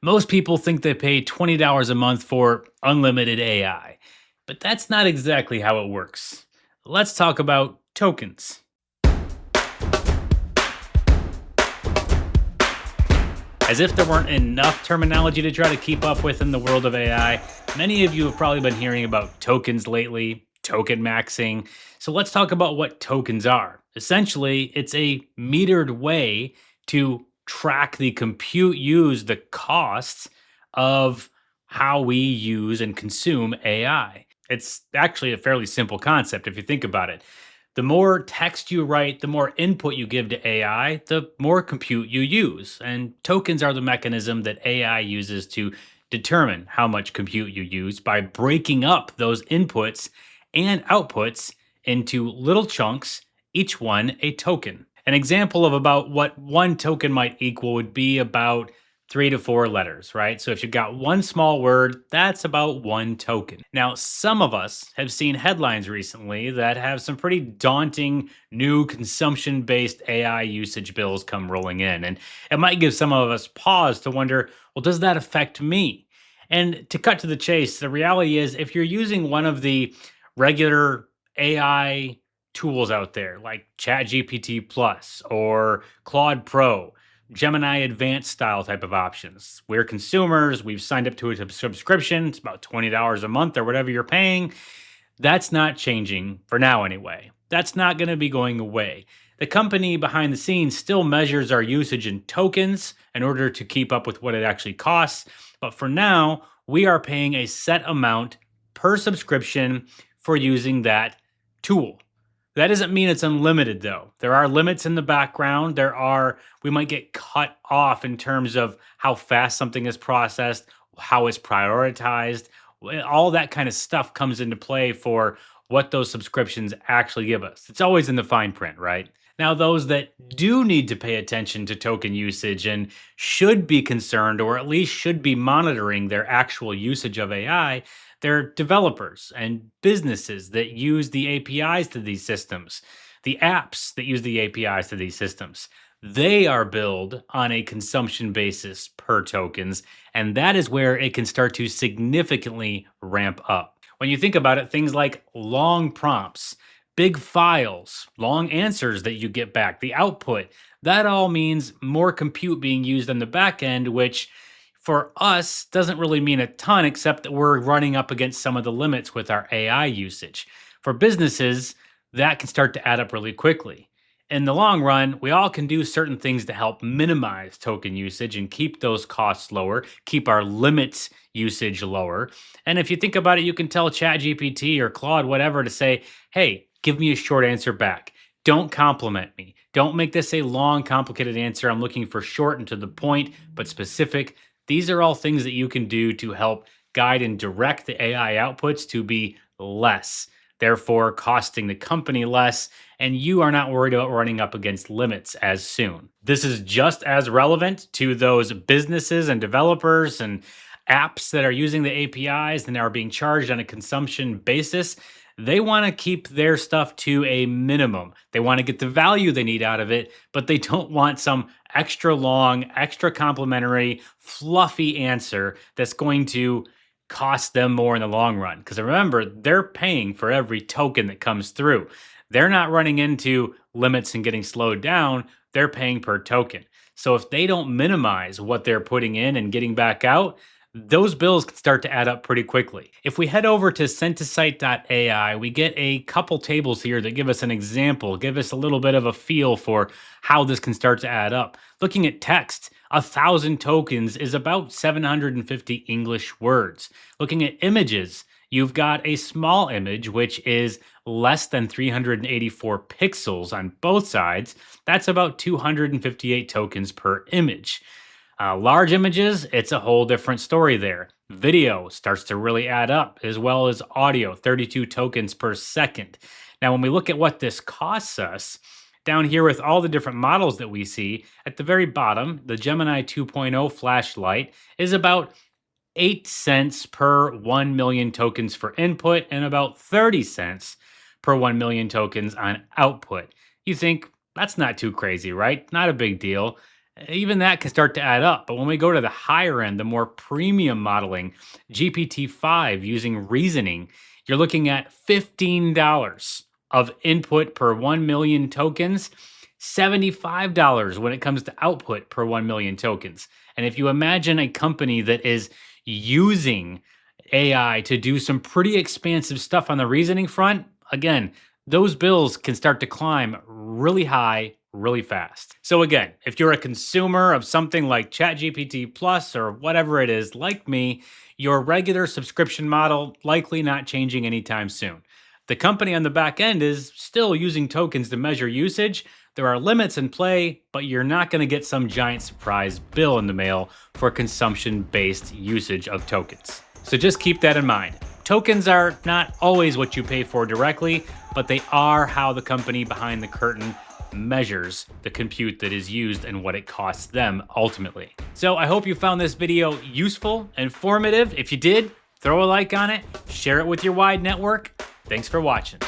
Most people think they pay $20 a month for unlimited AI, but that's not exactly how it works. Let's talk about tokens. As if there weren't enough terminology to try to keep up with in the world of AI, many of you have probably been hearing about tokens lately, token maxing. So let's talk about what tokens are. Essentially, it's a metered way to track the compute used, the costs of how we use and consume AI. It's actually a fairly simple concept if you think about it. The more text you write, the more input you give to AI, the more compute you use. And tokens are the mechanism that AI uses to determine how much compute you use by breaking up those inputs and outputs into little chunks, each one a token. An example of about what one token might equal would be about 3 to 4 letters, right? So if you've got one small word, that's about one token. Now, some of us have seen headlines recently that have some pretty daunting new consumption based AI usage bills come rolling in. And it might give some of us pause to wonder, well, does that affect me? And to cut to the chase, the reality is if you're using one of the regular AI tools out there like ChatGPT Plus or Claude Pro, Gemini Advanced style type of options. We're consumers. We've signed up to a subscription. It's about $20 a month or whatever you're paying. That's not changing for now, anyway. That's not going to be going away. The company behind the scenes still measures our usage in tokens in order to keep up with what it actually costs. But for now, we are paying a set amount per subscription for using that tool. That doesn't mean it's unlimited though. There are limits in the background. We might get cut off in terms of how fast something is processed, how it's prioritized. All that kind of stuff comes into play for what those subscriptions actually give us. It's always in the fine print, right? Now, those that do need to pay attention to token usage and should be concerned, or at least should be monitoring their actual usage of AI, they're developers and businesses that use the APIs to these systems, the apps that use the APIs to these systems. They are billed on a consumption basis per tokens, and that is where it can start to significantly ramp up. When you think about it, things like long prompts, big files, long answers that you get back, the output, that all means more compute being used on the back end, which for us doesn't really mean a ton, except that we're running up against some of the limits with our AI usage. For businesses, that can start to add up really quickly. In the long run, we all can do certain things to help minimize token usage and keep those costs lower, keep our limits usage lower. And if you think about it, you can tell ChatGPT or Claude, whatever, to say, hey, give me a short answer back. Don't compliment me. Don't make this a long, complicated answer. I'm looking for short and to the point, but specific. These are all things that you can do to help guide and direct the AI outputs to be less, therefore costing the company less, and you are not worried about running up against limits as soon. This is just as relevant to those businesses and developers and apps that are using the APIs and are being charged on a consumption basis. They want to keep their stuff to a minimum. They want to get the value they need out of it, but they don't want some extra long, extra complimentary, fluffy answer that's going to cost them more in the long run. Because remember, they're paying for every token that comes through. They're not running into limits and getting slowed down. They're paying per token. So if they don't minimize what they're putting in and getting back out, those bills can start to add up pretty quickly. If we head over to Centicyte.ai, we get a couple tables here that give us an example, give us a little bit of a feel for how this can start to add up. Looking at text, 1,000 tokens is about 750 English words. Looking at images, you've got a small image, which is less than 384 pixels on both sides. That's about 258 tokens per image. Large images, it's a whole different story there. Video starts to really add up, as well as audio, 32 tokens per second. Now, when we look at what this costs us, down here with all the different models that we see, at the very bottom, the Gemini 2.0 flashlight is about 8 cents per 1 million tokens for input and about 30 cents per 1 million tokens on output. You think, that's not too crazy, right? Not a big deal. Even that can start to add up. But when we go to the higher end, the more premium modeling, GPT-5 using reasoning, you're looking at $15 of input per 1 million tokens, $75 when it comes to output per 1 million tokens. And if you imagine a company that is using AI to do some pretty expansive stuff on the reasoning front, again, those bills can start to climb really high really fast. So again, if you're a consumer of something like ChatGPT Plus or whatever it is, like me, your regular subscription model likely not changing anytime soon. The company on the back end is still using tokens to measure usage. There are limits in play, but you're not going to get some giant surprise bill in the mail for consumption-based usage of tokens. So just keep that in mind. Tokens are not always what you pay for directly, but they are how the company behind the curtain measures the compute that is used and what it costs them ultimately. So I hope you found this video useful, informative. If you did, throw a like on it, share it with your wide network. Thanks for watching.